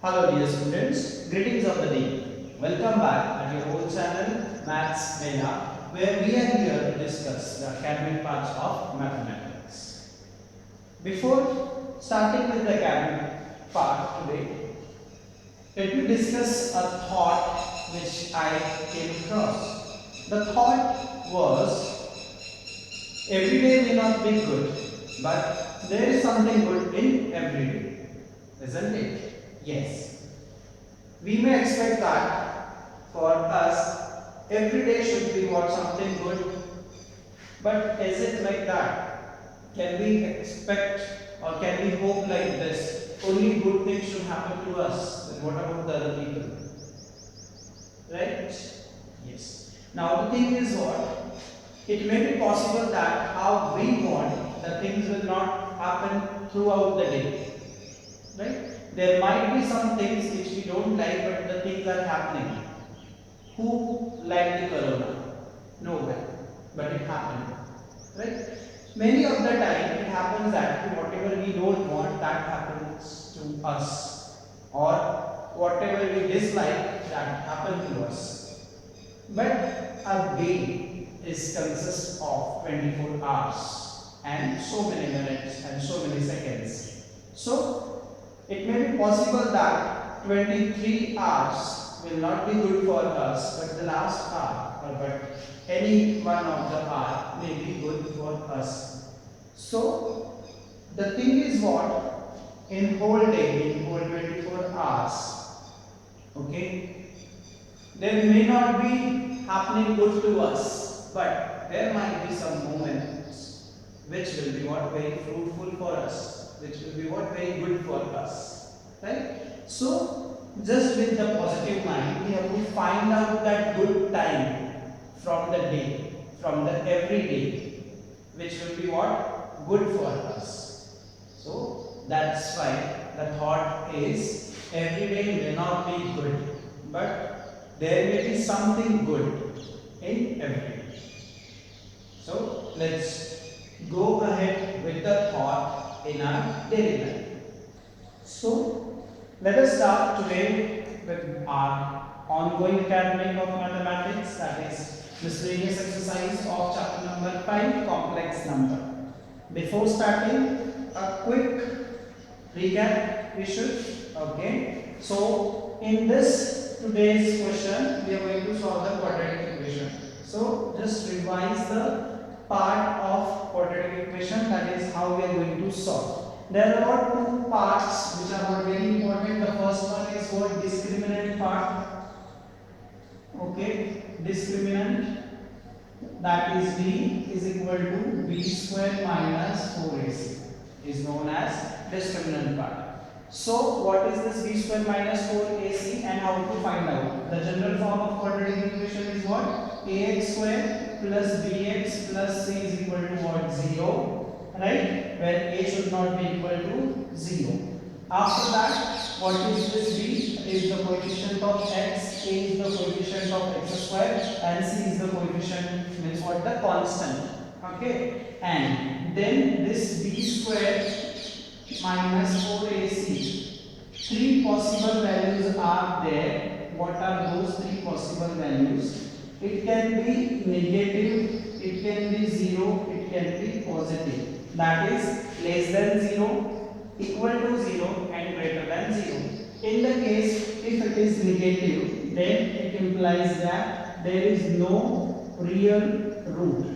Hello dear students, greetings of the day. Welcome back at your old channel Maths Mania, where we are here to discuss the academic parts of mathematics. Before starting with the academic part today, let me discuss a thought which I came across. The thought was, every day may not be good, but there is something good in every day, isn't it? Yes. We may expect that for us every day should be what something good, but is it like that? Can we expect or can we hope like this? Only good things should happen to us. Then what about the other people? Right? Yes. Now the thing is what? It may be possible that how we want the things will not happen throughout the day. Right? There might be some things which we don't like, but the things are happening. Who liked the corona? No one. But it happened. Right? Many of the time it happens that whatever we don't want, that happens to us. Or whatever we dislike, that happens to us. But a day consists of 24 hours and so many minutes and so many seconds. So it may be possible that 23 hours will not be good for us, but the last hour or but any one of the hour may be good for us. So the thing is what? In whole day, in whole 24 hours, okay, there may not be happening good to us, but there might be some moments which will be what? Very fruitful for us, which will be what? Very good for us, right? So just with the positive mind, we have to find out that good time from the day, from the every day, which will be what? Good for us. So that's why the thought is, every day may not be good, but there may be something good in every day. So let's go ahead with the thought in our daily life. So let us start today with our ongoing academic of mathematics, that is miscellaneous exercise of chapter number 5, complex number. Before starting, a quick recap we should. Okay. So in this today's question, we are going to solve the quadratic equation. So just revise the part of quadratic equation, that is how we are going to solve. There are two parts which are very important. The first one is what? Discriminant part. Okay, discriminant, that is b is equal to b square minus 4ac is known as discriminant part. So what is this b square minus 4ac and how to find out? The general form of quadratic equation is what? Ax square plus bx plus c is equal to what? 0, right? Where a should not be equal to 0. After that, what is this b? It is the coefficient of x, a is the coefficient of x square, and c is the coefficient, means what? The constant. Okay, and then this b square minus 4ac, three possible values are there. What are those three possible values? It can be negative, it can be 0, it can be positive. That is less than 0, equal to 0 and greater than 0. In the case if it is negative, then it implies that there is no real root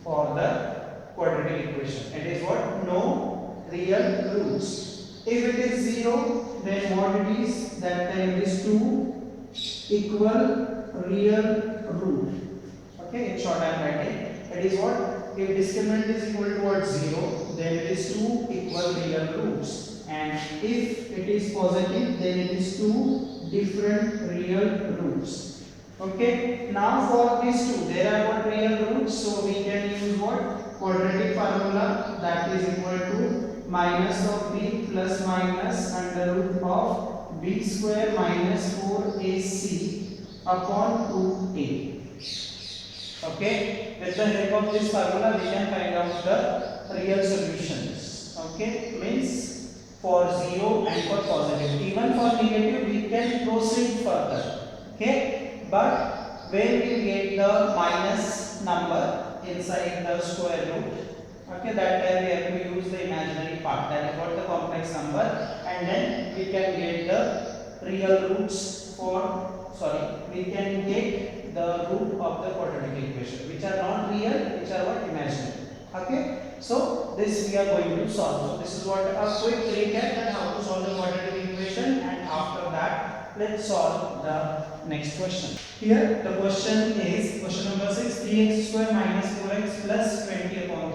for the quadratic equation. It is what? No real roots. If it is 0, then what it is? That there is 2 equal real root. Okay, in short I am writing. It is what? If discriminant is equal to what? 0, then it is 2 equal real roots. And if it is positive, then it is 2 different real roots. Okay, now for these two, there are what? Real roots. So we can use what? Quadratic formula, that is equal to minus of b plus minus under root of b square minus 4ac upon 2a. Okay, with the help of this formula we can find out the real solutions. Okay, means for 0 and for positive. Even for negative we can proceed further. Okay, but when we get the minus number inside the square root, okay, that time we have to use the imaginary part, that is what the complex number, and then we can get the real roots for, sorry, we can get the root of the quadratic equation, which are not real, which are what, imaginary. Okay, so this we are going to solve. So this is what a quick recap that how to solve the quadratic equation, and after that let's solve the next question. Here the question is question number 6, 3x square minus 4x plus 20 upon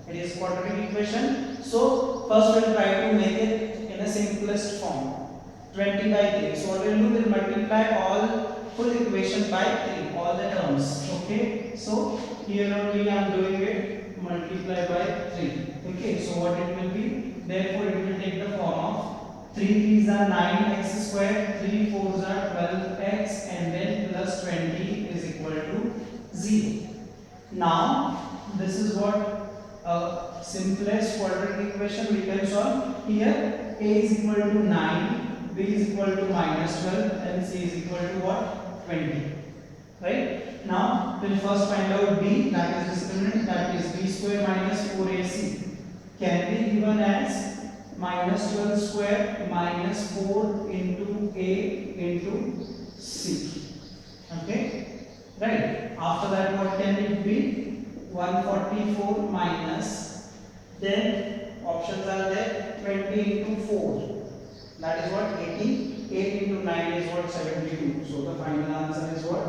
3. It is quadratic equation. So first we'll try to make it in a simplest form. 20 by 3. So what we'll do, we'll multiply all full equation by 3, all the terms. Okay, so here only I am doing it, multiply by 3. Okay, so what it will be, therefore it will take the form of 3 3s are 9x square, 3 4s are 12x, and then plus 20 is equal to 0. Now this is what simplest quadratic equation we can solve. Here a is equal to 9, b is equal to minus 12, and c is equal to what, 20. Right? Now we'll first find out b, that is discriminant, that is b square minus 4ac can be given as minus 12 square minus 4 into a into c. Okay, right? After that what can it be? 144 minus, then options are there, 20 into 4, that is what, 80. 8 into 9 is what, 72. So the final answer is what,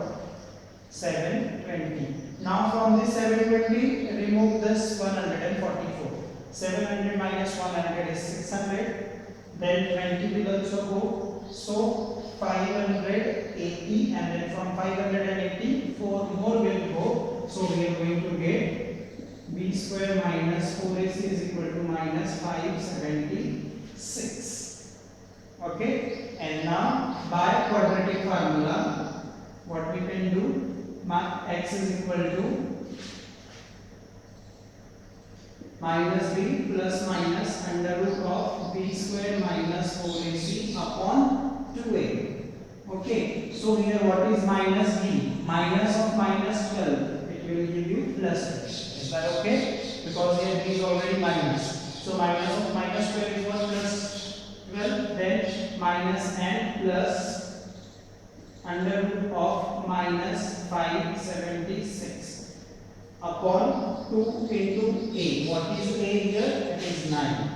720. Now from this 720 remove this 144. 700 minus 100 is 600, then 20 will also go, so 580, and then from 580 4 more will go, so we are going to get b square minus 4ac is equal to minus 576. Okay, and now by quadratic formula what we can do, x is equal to minus b plus minus under root of b square minus 4ac upon 2a. Okay, so here what is minus b? Minus of minus 12, it will give you plus h. Is that okay? Because here b is already minus. So minus of minus 12 is what, plus 12, then minus and plus under root of minus 576 upon 2 into a. What is a here? It is 9.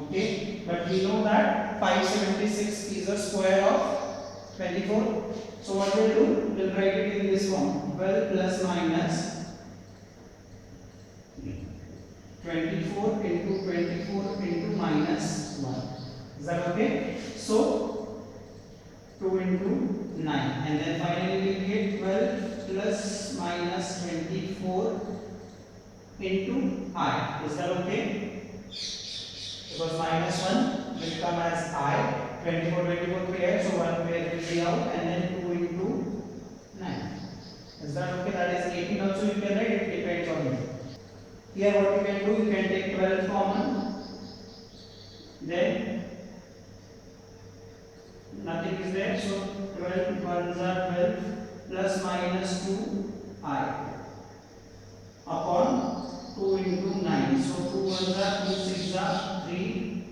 Okay, but we know that 576 is a square of 24. So what we'll do, we'll write it in this form, 12 plus minus 24 into 24 into minus 1. Is that okay? So 2 into 9, and then finally we get 12 plus minus 24 into I. Is that okay? Because minus 1 will come as I. 24 pair, so 1 pair will be out, and then 2 into 9. Is that okay? That is 18 also you can write, it depends on you. Here what you can do, you can take 12 common, then nothing is there, so 12 ones are 12 plus minus 2i upon 2 into 9. So 2 ones are 2, 6 are 3,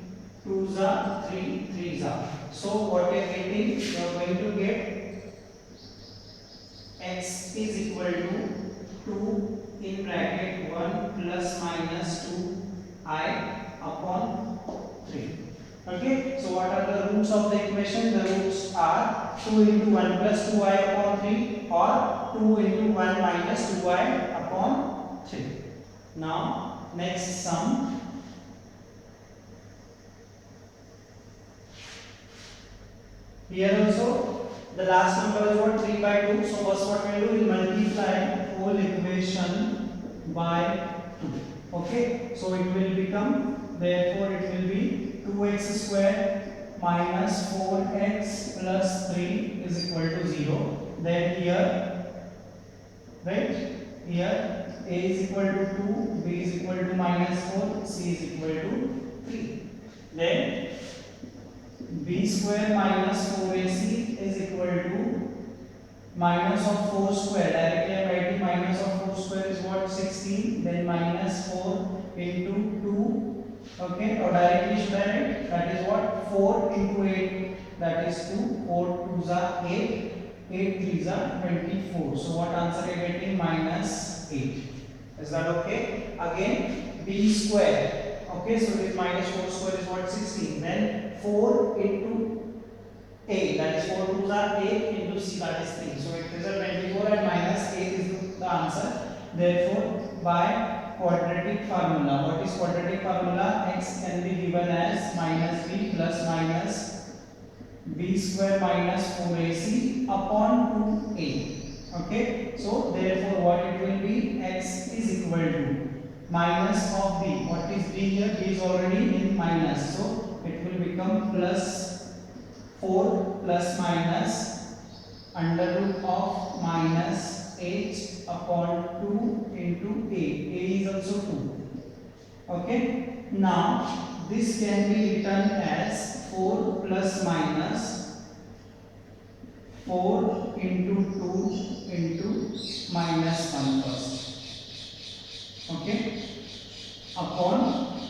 2s are 3, 3s are. So what you are getting, you are going to get x is equal to 2 in bracket 1 plus minus 2i upon 3. Okay, so what are the roots of the equation? The roots are 2 into 1 plus 2i upon 3 or 2 into 1 minus 2i upon 3. Now next sum. Here also the last number is what, 3 by 2. So first what we will do, we will multiply whole equation by 2. Okay, so it will become, therefore it will be 2x square minus 4x plus 3 is equal to 0. Then here, right, here a is equal to 2, b is equal to minus 4, c is equal to 3. Then b square minus 4ac is equal to minus of 4 square. Directly I am writing minus of 4 square is what? 16. Then minus 4 into 2. Okay, or directly should I write? That is what? 4 into 8. That is 2. 4 2s are 8. 8 3s are 24. So what answer are you getting? Minus 8. Is that okay? Again, b square. Okay, so this minus 4 square is what? 16. Then 4 into 8, that is 4 2s are 8 into c, that is 3. So it is a 24 and minus 8 is the answer. Therefore, by quadratic formula, what is quadratic formula? X can be given as minus b plus minus b square minus 4ac upon 2a. Okay, so therefore what it will be? X is equal to minus of b. What is b here? B is already in minus, so it will become plus 4 plus minus under root of minus h upon 2 into a. A is also 2. Okay. Now this can be written as 4 plus minus 4 into 2 into minus 1 first. Okay. Upon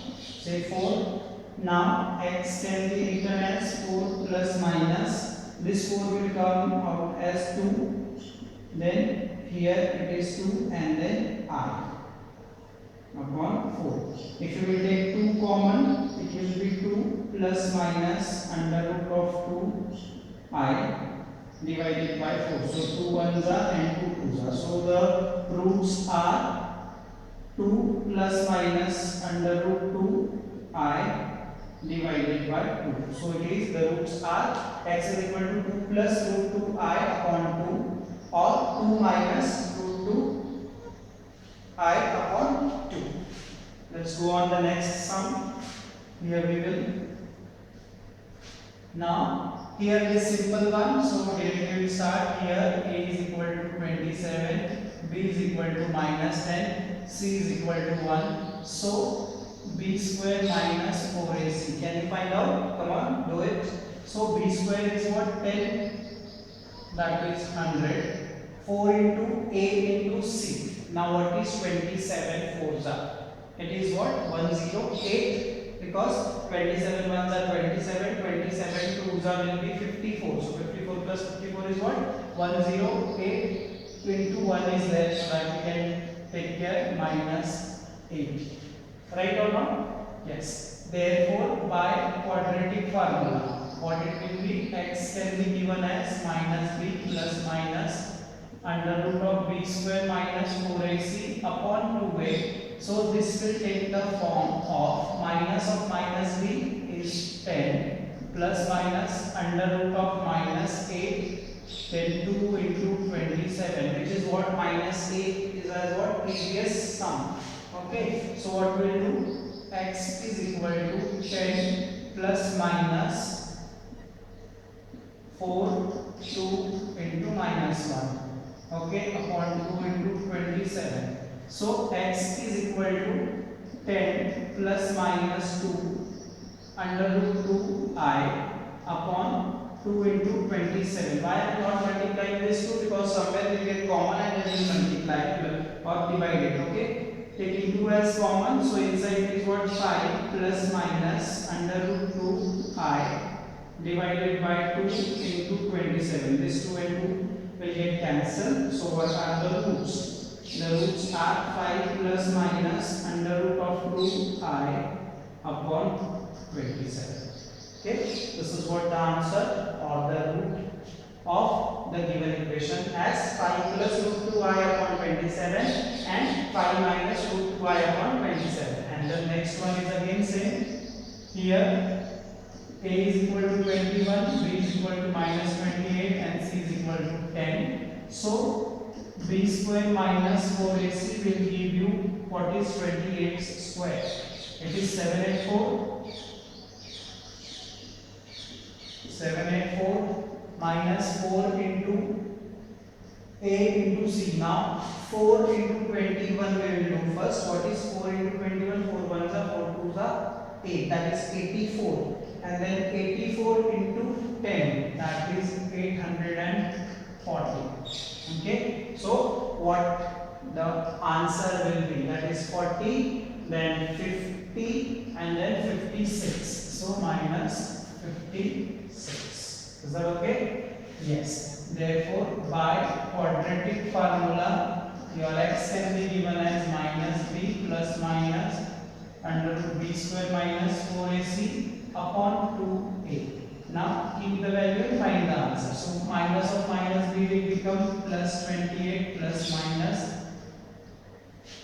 say 4. Now x can be written as 4 plus minus, this 4 will come out as 2, then here it is 2 and then I upon 4. If you will take 2 common, it will be 2 plus minus under root of 2 I divided by 4. So 2 ones are and 2 twos are. So the roots are 2 plus minus under root 2 I divided by 2. So it is the roots are x is equal to 2 plus root 2I upon 2 or 2 minus root 2I upon 2. Let's go on the next sum. Here we will. Now here is simple one. So here we will start. Here a is equal to 27, b is equal to minus 10, c is equal to 1. So b square minus 4ac. Can you find out? Come on, do it. So b square is what? 10. That is 100. 4 into a into c. Now what is 27 fours are? It is what? 108. Because 27 ones are 27. 27 twos are will be 54. So 54 plus 54 is what? 108 into 1 is there. So that we can take care minus 8. Right or not? Yes. Therefore, by quadratic formula, what it will be? X can be given as minus b plus minus under root of b square minus 4ac upon 2a. So this will take the form of minus b is 10 plus minus under root of minus 8, then 2 into 27, which is what? Minus 8 is as what? Previous sum. Okay, so what we will do? X is equal to 10 plus minus 4 2 into minus 1. Okay, upon 2 into 27. So x is equal to 10 plus minus 2 under root 2I upon 2 into 27. Why I am not multiplying this 2? Because somewhere we get common and then we multiply or divide it. Okay. Taking 2 as common, so inside it is what? 5 plus minus under root 2I divided by 2 into 27. This 2 and 2 will get cancelled. So what are the roots? The roots are 5 plus minus under root of 2I upon 27. Okay, this is what the answer or the root of the given equation as 5 plus root 2I upon 27 and 5 minus root 2I upon 27. And the next one is again same. Here a is equal to 21, b is equal to minus 28 and c is equal to 10. So b square minus 4ac will give you what is 28 square. It is 7 and 4. 7 and 4 minus 4 into a into c. Now 4 into 21 we will do first. What is 4 into 21? 4 ones are 4 twos are 8, that is 84, and then 84 into 10, that is 840. Okay, so what the answer will be, that is 40, then 50, and then 56. So minus 56. Is that okay? Yes. Therefore, by quadratic formula, your x can be given as minus b plus minus under root b square minus 4ac upon 2a. Now keep the value and find the answer. So minus of minus b will become plus 28 plus minus.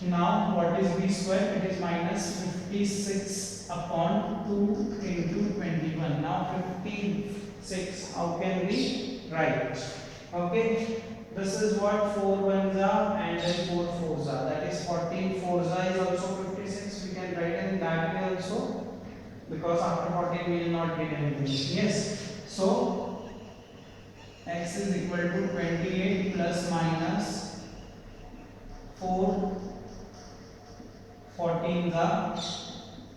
Now what is b square? It is minus 56 upon 2 into 21. Now 56, how can we write? Okay, this is what 4 ones are and then 4 fours are. That is 14 fours is also 56. We can write in that way also, because after 14 we will not get anything. Yes. So x is equal to 28 plus minus 4 14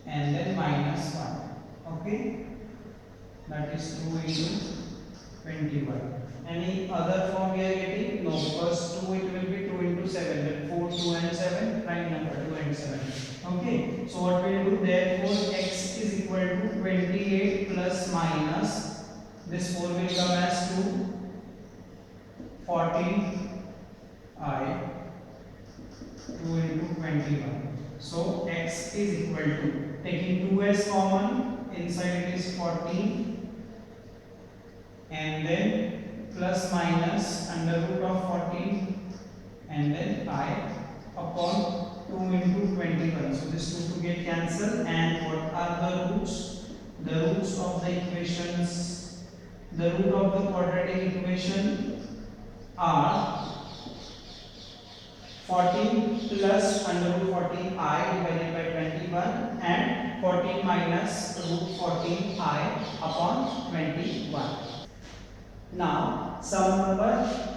and then minus 1. Okay, that is 2 into 21. Any other form we are getting? No, because 2 it will be 2 into 7. Then 4, 2 and 7, prime number 2 and 7. Okay, so what we will do, therefore x is equal to 28 plus minus, this 4 will come as 2, 14i, 2 into 21. So x is equal to, taking 2 as common, inside it is 14, and then plus minus under root of 14, and then I upon 2 into 21. So this 2 to get cancelled, and what are the roots? The roots of the equations, the root of the quadratic equation are 14 plus under root 14i divided by 21 and 14 minus root 14i upon 21. Now sum number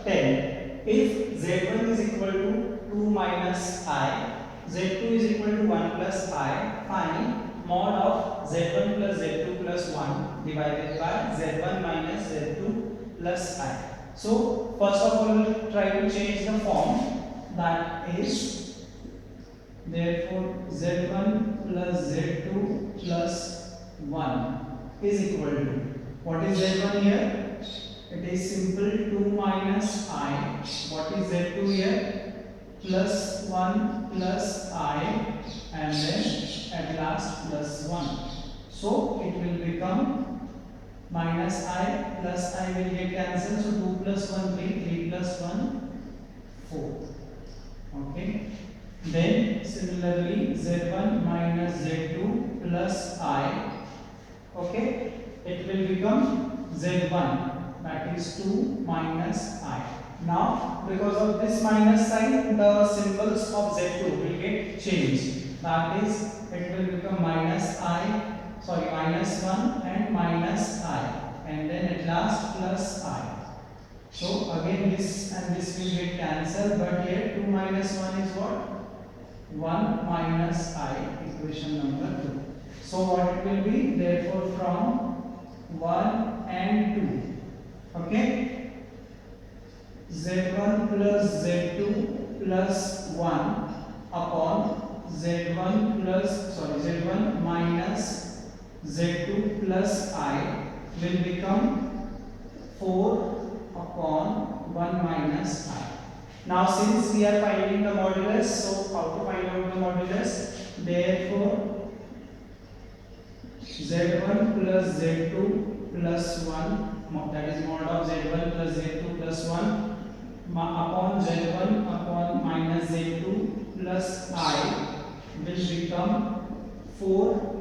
10. If z1 is equal to 2 minus I, z2 is equal to 1 plus I, find mod of z1 plus z2 plus 1 divided by z1 minus z2 plus I. So first of all we will try to change the form, that is, therefore z1 plus z2 plus 1 is equal to, what is z1 here? It is simple 2 minus I. What is z2 here? Plus 1 plus I, and then at last plus 1. So it will become minus I plus I will get cancelled. So 2 plus 1 3, 3 plus 1 4. Okay. Then similarly z1 minus z2 plus I. Okay. It will become z1. That is 2 minus I. Now, because of this minus sign, the symbols of Z2 will get changed. That is, it will become minus 1 and minus I, and then at last plus I. So again this and this will get cancelled, but here 2 minus 1 is what? 1 minus I, equation number 2. So what it will be? Therefore from 1 and 2. Okay, z1 plus z2 plus 1 upon z1 minus z2 plus I will become 4 upon 1 minus I. Now since we are finding the modulus, so how to find out the modulus? Therefore z1 plus z2 plus 1, that is mod of z1 plus z2 plus 1 upon z1 upon minus z2 plus I will become 4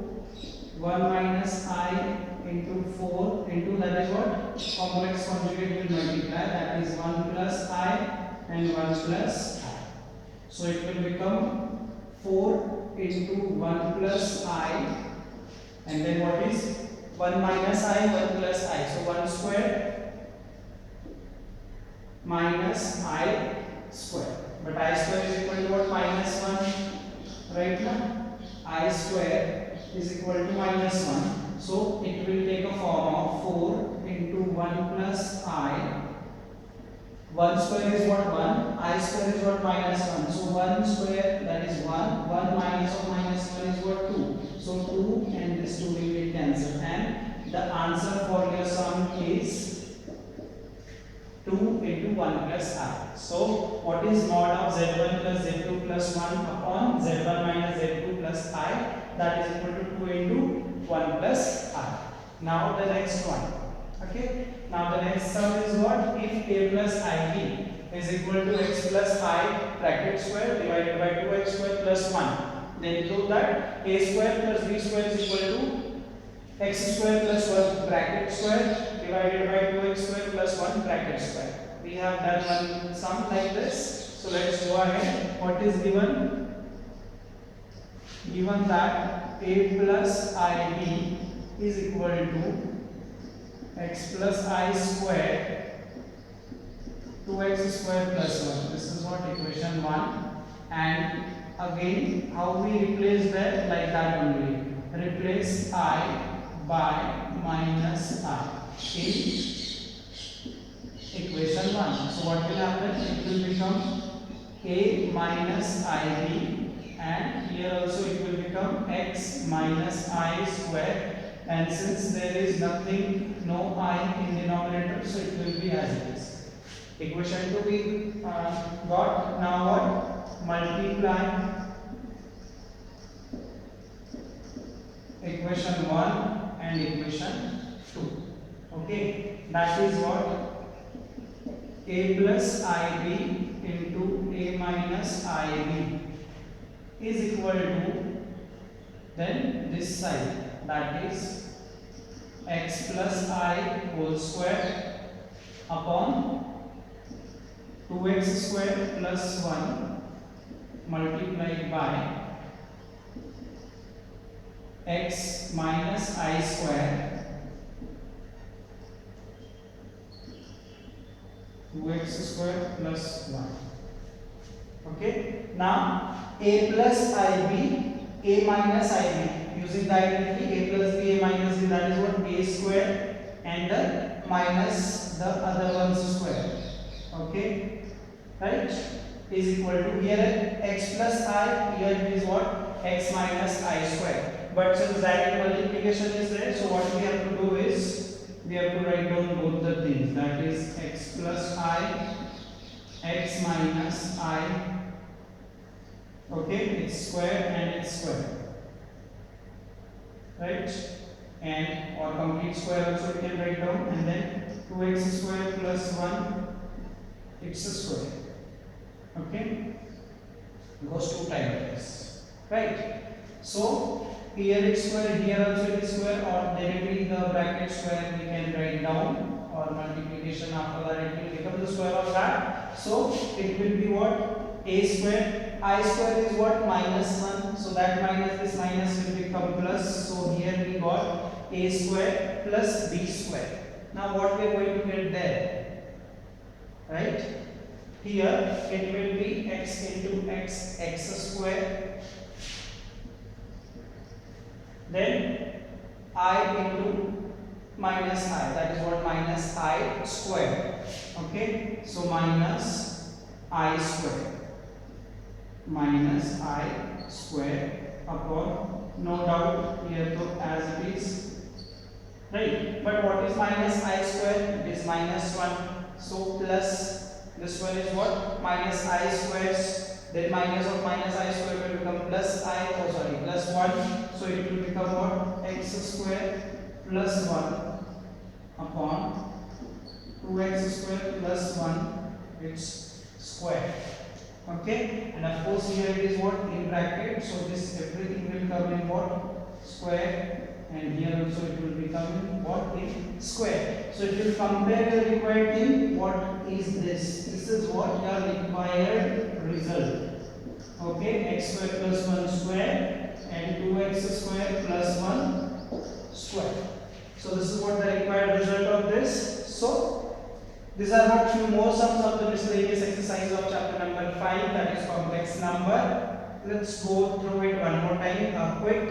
1 minus I into 4 into, that is what? Complex conjugate will multiply, that is 1 plus I and 1 plus I. So it will become 4 into 1 plus I, and then what is 1 minus I, 1 plus I. So 1 square minus I square. But I square is equal to what? Minus 1. Right now? I square is equal to minus 1. So it will take a form of 4 into 1 plus I. 1 square is what? 1. I square is what? Minus 1. So 1 square, that is 1. 1 minus of minus 1 is what? 2. So 2 and this 2 will get cancelled. And the answer for your sum is 2 into 1 plus I. So what is mod of Z1 plus Z2 plus 1 upon Z1 minus Z2 plus I? That is equal to 2 into 1 plus I. Now the next one. Okay. Now the next sum is what? If a plus ib is equal to x plus I bracket square divided by 2x square plus 1, then prove that a square plus b square is equal to x square plus 1 bracket square divided by 2x square plus 1 bracket square. We have done one sum like this. So let's go ahead. What is given? Given that a plus ib is equal to x plus I square 2x square plus 1. This is what equation 1. And again, how we replace that? Like that only. Replace I by minus I in equation 1. So what will happen? It will become a minus ib, and here also it will become x minus I square. And since there is nothing, no I in denominator, so it will be as it is. Equation 2 we got. Now what? Multiply equation 1 and equation 2. Okay, that is what? A plus ib into a minus ib is equal to, then this side, that is x plus I whole square upon 2x square plus 1 multiplied by x minus I square 2x square plus 1. Okay, now a plus ib, a minus ib. Using the identity a plus b, a minus b, that is what? A square and minus the other one's square. Okay, right? Is equal to, here x plus I, here it is what? X minus I square. But since direct multiplication is there, so what we have to do is we have to write down both the things. That is x plus I, x minus I. Okay, it's square and it's square. Right, and or complete square also we can write down, and then 2x square plus 1 x square. Okay, goes 2 times this, right? So here it's square, here also it is square, or directly the bracket square we can write down, or multiplication after that it will become the square of that. So it will be what? A square. I square is what? Minus 1. So that minus this minus will become plus. So here we got a square plus b square. Now what we are going to get there? Right? Here it will be x into x, x square. Then I into minus I. That is what? Minus I square. Okay? So minus I square. Minus I square upon, no doubt here to as it is, right? But what is minus I square? It is minus 1. So plus this one is what? Minus I squares. Then minus of minus I square will become plus I, plus 1. So it will become what? X square plus 1 upon 2x square plus 1 its square. Okay, and of course here it is what? In bracket. So this everything will come in what? Square, and here also it will become in what? In square. So it will compare the required thing. What is this? This is what your required result. Okay, x square plus 1 square and 2x square plus 1 square. So this is what the required result of this. So these are what few more sums of the miscellaneous exercise of chapter number 5, that is complex number. Let's go through it one more time, quick.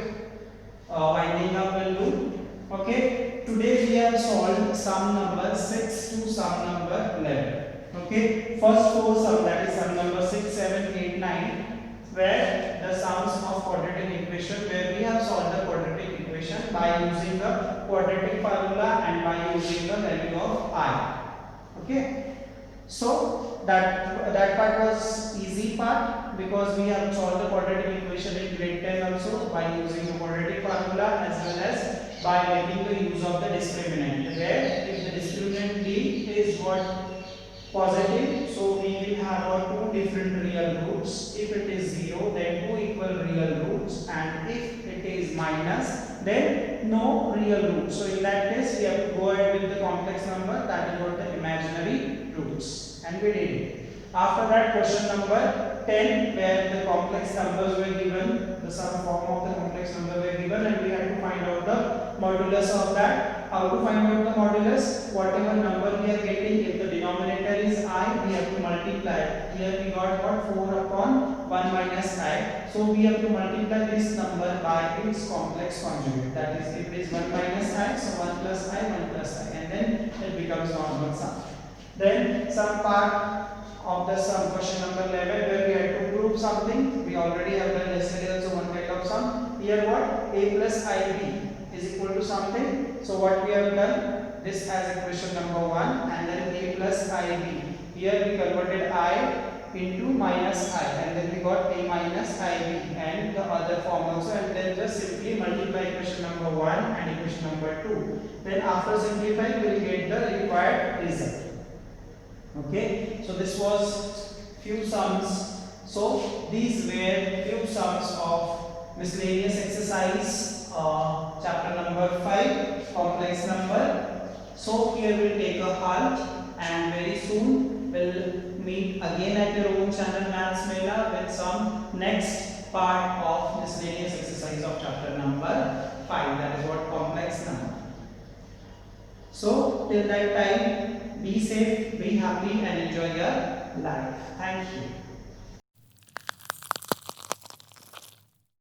winding up will do. Okay, today we have solved sum number 6 to sum number 11. Okay, first four sum, that is sum number 6, 7, 8, 9, where the sums of quadratic equation, where we have solved the quadratic equation by using the quadratic formula and by using the value of I. Okay, so that part was easy part, because we have solved the quadratic equation in grade 10 also by using the quadratic formula, as well as by making the use of the discriminant, where if the discriminant d is what positive, so we will have our two different real roots. If it is 0, then two equal real roots, and if it is minus, then no real roots. So in that case we have to go ahead with the complex number, that is what the imaginary roots, and we did it. After that, question number 10, where the complex numbers were given, the sum form of the complex number were given, and we had to find out the modulus of that. How to find out the modulus? Whatever number we are getting, if the denominator is I, we have to multiply. Here we got what? 4 upon 1 minus I. So we have to multiply this number by its complex conjugate. That is, if it is 1 minus I, so 1 plus I, 1 plus I, and then it becomes normal sum. Then some part of the sum, question number 11, where we had to prove something. We already have done yesterday also one kind of sum. Here what? A plus IB is equal to something. So what we have done, this as equation number 1, and then A plus IB. Here we converted I into minus I, and then we got A minus IB and the other form also, and then just simply multiply equation number 1 and equation number 2. Then after simplifying we will get the required result. Okay, so this was few sums. So these were few sums of miscellaneous exercise, chapter number 5, complex number. So here we'll take a halt, and very soon we'll meet again at your own channel Maths Mela with some next part of miscellaneous exercise of chapter number 5, that is what complex number. So till that time, be safe, be happy, and enjoy your life. Thank you.